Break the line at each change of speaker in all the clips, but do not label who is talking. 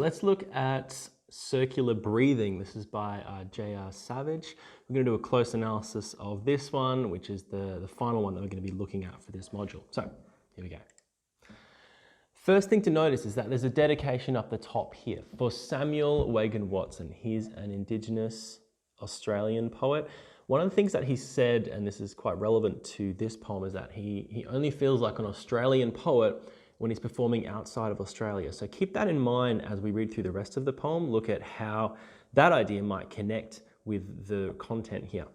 let's look at circular breathing. This is by Jaya Savige. We're going to do a close analysis of this one, which is the final one that we're going to be looking at for this module. So here we go. First thing to notice is that there's a dedication up the top here for Samuel Wagan Watson. He's an Indigenous Australian poet. One of the things that he said, and this is quite relevant to this poem, is that he only feels like an Australian poet when he's performing outside of Australia. So keep that in mind as we read through the rest of the poem. Look at how that idea might connect with the content here.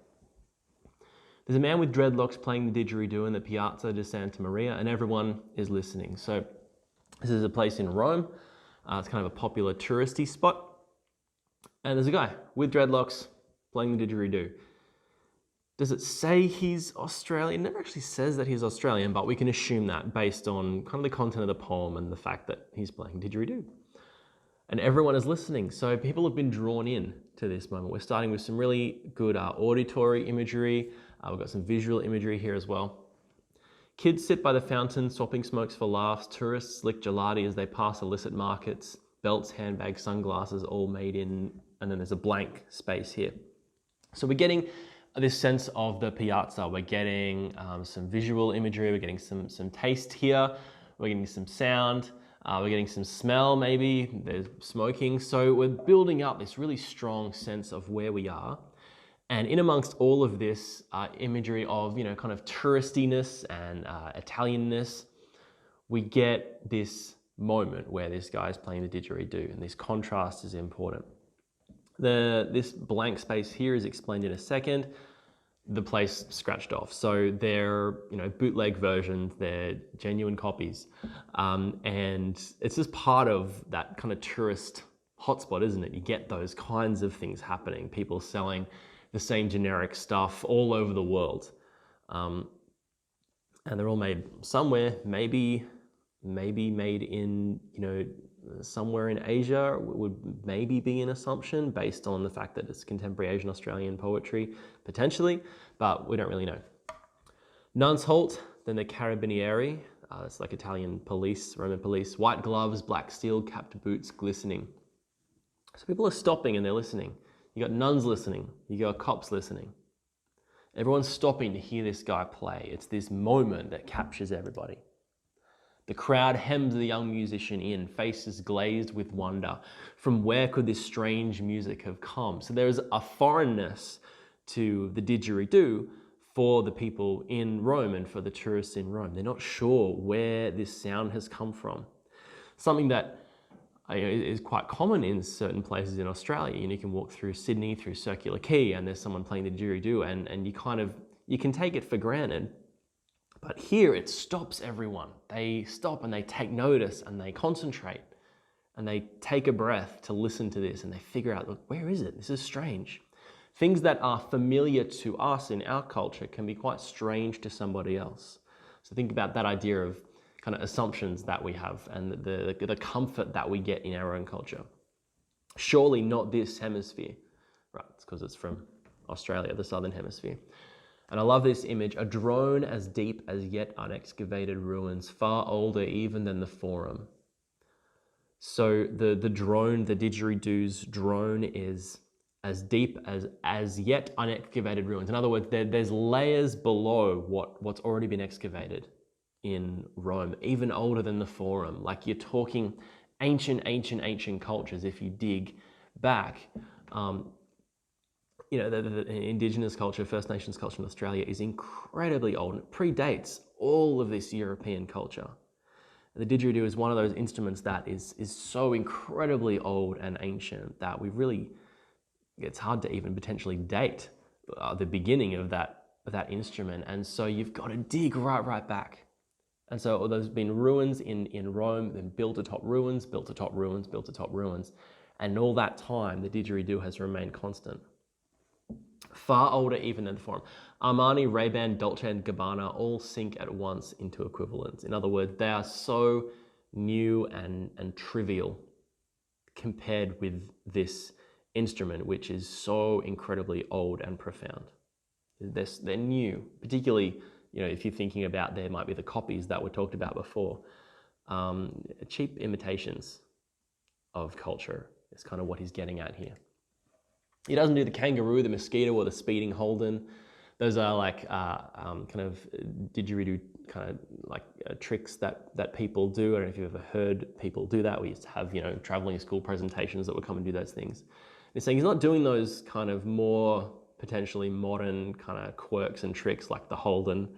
There's a man with dreadlocks playing the didgeridoo in the Piazza di Santa Maria, and everyone is listening. So this is a place in Rome. It's kind of a popular touristy spot. And there's a guy with dreadlocks playing the didgeridoo. Does it say he's Australian? It never actually says that he's Australian, but we can assume that based on kind of the content of the poem and the fact that he's playing didgeridoo. And everyone is listening. So people have been drawn in to this moment. We're starting with some really good auditory imagery. We've got some visual imagery here as well. Kids sit by the fountain, swapping smokes for laughs. Tourists lick gelati as they pass illicit markets. Belts, handbags, sunglasses, all made in, and then there's a blank space here. So we're getting this sense of the piazza. We're getting some visual imagery. We're getting some taste here. We're getting some sound. We're getting some smell maybe. There's smoking. So we're building up this really strong sense of where we are. And in amongst all of this imagery of, kind of touristiness and Italianness, we get this moment where this guy is playing the didgeridoo, and this contrast is important. This blank space here is explained in a second. The place scratched off. So they're, bootleg versions, they're genuine copies. And it's just part of that kind of tourist hotspot, isn't it? You get those kinds of things happening, people selling the same generic stuff all over the world. And they're all made somewhere, maybe made in, somewhere in Asia would maybe be an assumption based on the fact that it's contemporary Asian Australian poetry, potentially, but we don't really know. Nuns halt, then the Carabinieri, it's like Italian police, Roman police, white gloves, black steel, capped boots, glistening. So people are stopping and they're listening. You got nuns listening, you got cops listening. Everyone's stopping to hear this guy play. It's this moment that captures everybody. The crowd hems the young musician in, faces glazed with wonder. From where could this strange music have come? So there's a foreignness to the didgeridoo for the people in Rome and for the tourists in Rome. They're not sure where this sound has come from. Something that is quite common in certain places in Australia. You can walk through Sydney, through Circular Quay, and there's someone playing the didgeridoo, and you can take it for granted. But here it stops everyone. They stop and they take notice and they concentrate and they take a breath to listen to this and they figure out, look, where is it? This is strange. Things that are familiar to us in our culture can be quite strange to somebody else. So think about that idea of kind of assumptions that we have and the comfort that we get in our own culture. Surely not this hemisphere. Right, it's because it's from Australia, the southern hemisphere. And I love this image, a drone as deep as yet unexcavated ruins, far older even than the forum. So the drone, the didgeridoo's drone is as deep as yet unexcavated ruins. In other words, there's layers below what's already been excavated in Rome, even older than the forum. Like you're talking ancient cultures if you dig back. The Indigenous culture, First Nations culture in Australia is incredibly old and it predates all of this European culture. The didgeridoo is one of those instruments that is so incredibly old and ancient that it's hard to even potentially date the beginning of that instrument. And so you've got to dig right back. And so there's been ruins in Rome, then built atop ruins, built atop ruins, built atop ruins. And all that time, the didgeridoo has remained constant. Far older even than the forum. Armani, Ray-Ban, Dolce & Gabbana all sink at once into equivalence. In other words, they are so new and trivial compared with this instrument, which is so incredibly old and profound. They're new, particularly, if you're thinking about there might be the copies that were talked about before, cheap imitations of culture. Is kind of what he's getting at here. He doesn't do the kangaroo, the mosquito, or the speeding Holden. Those are like kind of didgeridoo kind of like tricks that people do. I don't know if you've ever heard people do that. We used to have, traveling school presentations that would come and do those things. He's saying he's not doing those kind of more potentially modern kind of quirks and tricks like the Holden.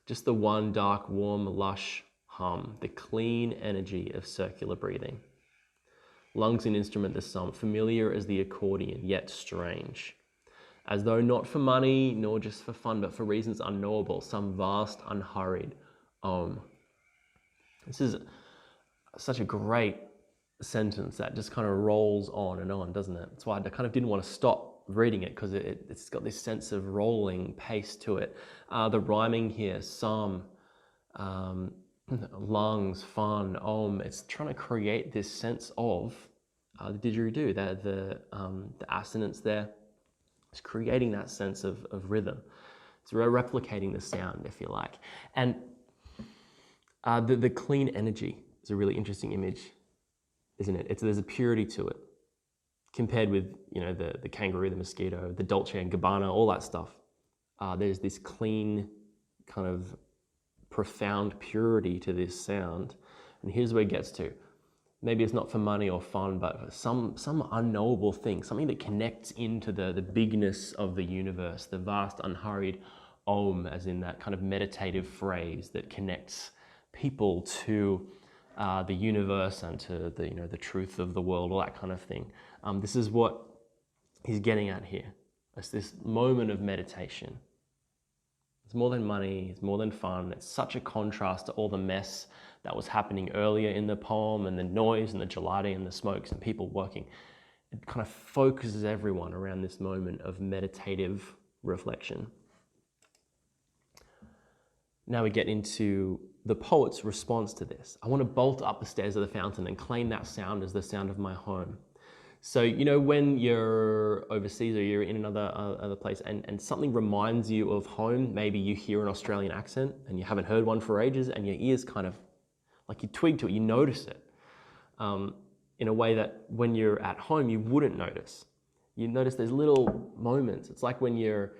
Just the one dark, warm, lush hum, the clean energy of circular breathing. Lungs an instrument the sum, familiar as the accordion, yet strange. As though not for money, nor just for fun, but for reasons unknowable, some vast, unhurried Om. This is such a great sentence that just kind of rolls on and on, doesn't it? That's why I kind of didn't want to stop reading it, because it's got this sense of rolling pace to it. The rhyming here, some, lungs, fun, Om, it's trying to create this sense of the didgeridoo, the assonance there. It's creating that sense of rhythm. It's replicating the sound, if you like. And the clean energy is a really interesting image, isn't it? There's a purity to it, compared with the kangaroo, the mosquito, the Dolce and Gabbana, all that stuff. There's this clean, kind of profound purity to this sound. And here's where it gets to. Maybe it's not for money or fun, but some unknowable thing, something that connects into the bigness of the universe, the vast, unhurried Om, as in that kind of meditative phrase that connects people to the universe and to the truth of the world, all that kind of thing. This is what he's getting at here. It's this moment of meditation. It's more than money, it's more than fun. It's such a contrast to all the mess that was happening earlier in the poem, and the noise and the gelati and the smokes and people working. It kind of focuses everyone around this moment of meditative reflection. Now we get into the poet's response to this. I want to bolt up the stairs of the fountain and claim that sound as the sound of my home. So, when you're overseas or you're in another other place and something reminds you of home, maybe you hear an Australian accent and you haven't heard one for ages, and your ears kind of, like, you twig to it, you notice it in a way that when you're at home, you wouldn't notice. You notice there's little moments. It's like when you're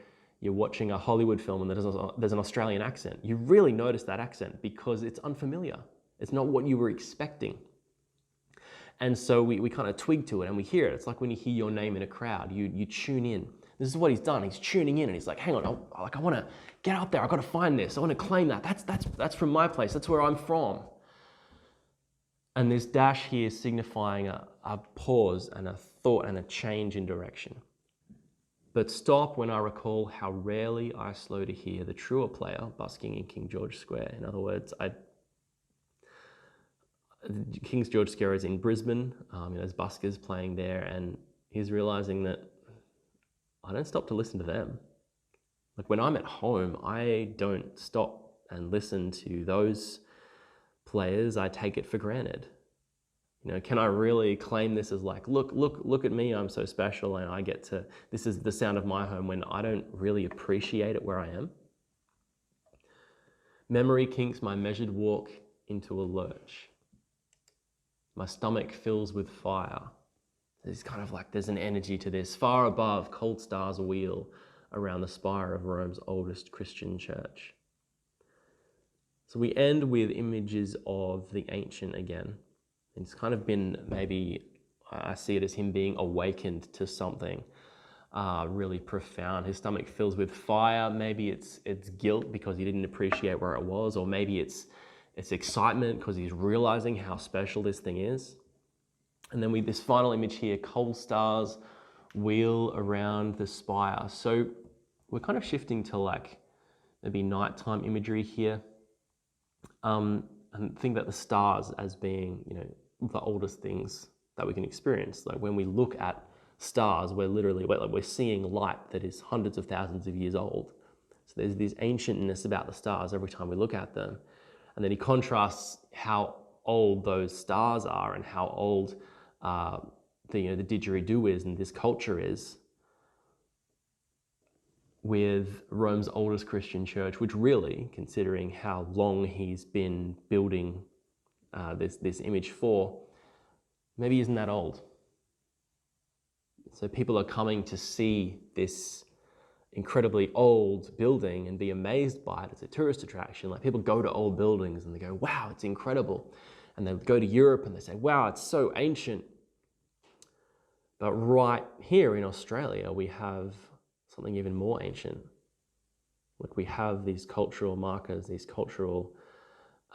watching a Hollywood film and there's an Australian accent. You really notice that accent because it's unfamiliar. It's not what you were expecting. And so we kind of twig to it and we hear it. It's like when you hear your name in a crowd, you tune in. This is what he's done. He's tuning in and he's like, hang on, I want to get out there. I got to find this. I want to claim that. That's from my place. That's where I'm from. And this dash here is signifying a pause and a thought and a change in direction. But stop when I recall how rarely I slow to hear the truer player busking in King George Square. In other words, King George Square is in Brisbane. There's buskers playing there, and he's realizing that I don't stop to listen to them. Like when I'm at home, I don't stop and listen to those players. I take it for granted. Can I really claim this as like, look at me, I'm so special, and I get to, this is the sound of my home, when I don't really appreciate it where I am? Memory kinks my measured walk into a lurch. My stomach fills with fire. There's kind of like, there's an energy to this. Far above, cold stars wheel around the spire of Rome's oldest Christian church. So we end with images of the ancient again. It's kind of been, maybe I see it as him being awakened to something really profound. His stomach fills with fire. Maybe it's guilt because he didn't appreciate where it was, or maybe it's excitement because he's realizing how special this thing is. And then this final image here, cold stars wheel around the spire. So we're kind of shifting to like maybe nighttime imagery here. And think about the stars as being, the oldest things that we can experience. Like when we look at stars, we're seeing light that is hundreds of thousands of years old. So there's this ancientness about the stars every time we look at them. And then he contrasts how old those stars are and how old the didgeridoo is and this culture is with Rome's oldest Christian church, which really, considering how long he's been building this image for, maybe isn't that old. So people are coming to see this incredibly old building and be amazed by it as a tourist attraction. Like people go to old buildings and they go, wow, it's incredible. And they go to Europe and they say, wow, it's so ancient. But right here in Australia, we have something even more ancient. Like we have these cultural markers, these cultural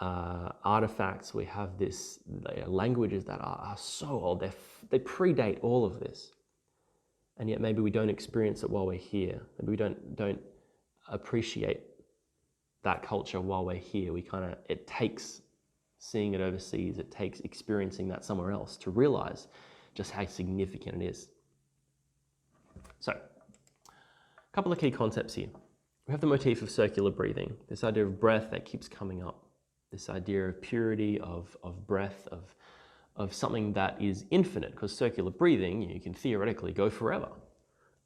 artifacts. We have this languages that are so old. They predate all of this. And yet maybe we don't experience it while we're here. Maybe we don't appreciate that culture while we're here. It takes seeing it overseas, it takes experiencing that somewhere else to realize just how significant it is. So, a couple of key concepts here. We have the motif of circular breathing, this idea of breath that keeps coming up, this idea of purity, of breath, of something that is infinite, because circular breathing, you can theoretically go forever.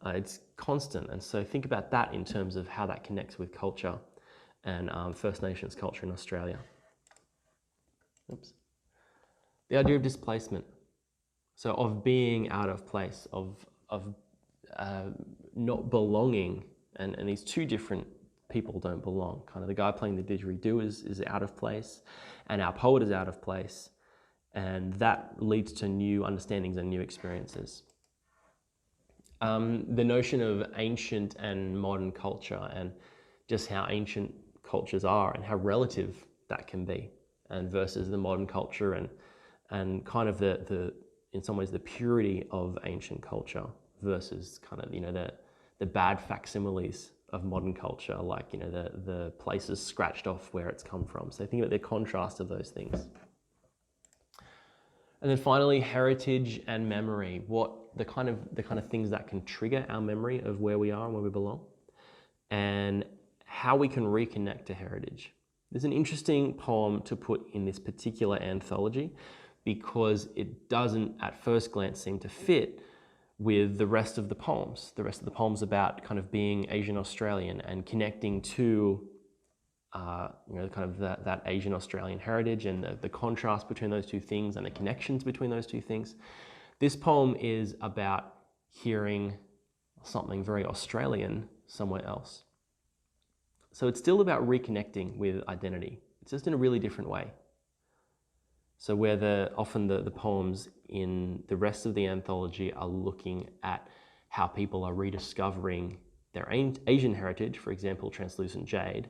It's constant, and so think about that in terms of how that connects with culture and First Nations culture in Australia. Oops. The idea of displacement, so of being out of place, of not belonging, and these two different people don't belong. Kind of the guy playing the didgeridoo is out of place, and our poet is out of place. And that leads to new understandings and new experiences. The notion of ancient and modern culture, and just how ancient cultures are and how relative that can be, and versus the modern culture, and kind of the in some ways the purity of ancient culture versus kind of the bad facsimiles of modern culture, like the places scratched off where it's come from. So think about the contrast of those things. And then finally, heritage and memory. The kind of things that can trigger our memory of where we are and where we belong, and how we can reconnect to heritage. There's an interesting poem to put in this particular anthology because it doesn't at first glance seem to fit with the rest of the poems. The rest of the poems about kind of being Asian Australian and connecting to kind of that Asian Australian heritage and the contrast between those two things and the connections between those two things. This poem is about hearing something very Australian somewhere else. So it's still about reconnecting with identity. It's just in a really different way. So where often the poems in the rest of the anthology are looking at how people are rediscovering their Asian heritage, for example, Translucent Jade.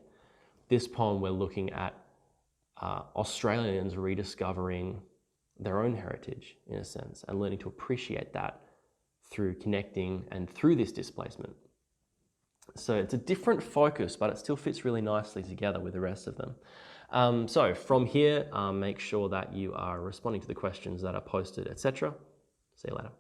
This poem, we're looking at Australians rediscovering their own heritage, in a sense, and learning to appreciate that through connecting and through this displacement. So it's a different focus, but it still fits really nicely together with the rest of them. So from here, make sure that you are responding to the questions that are posted, etc. See you later.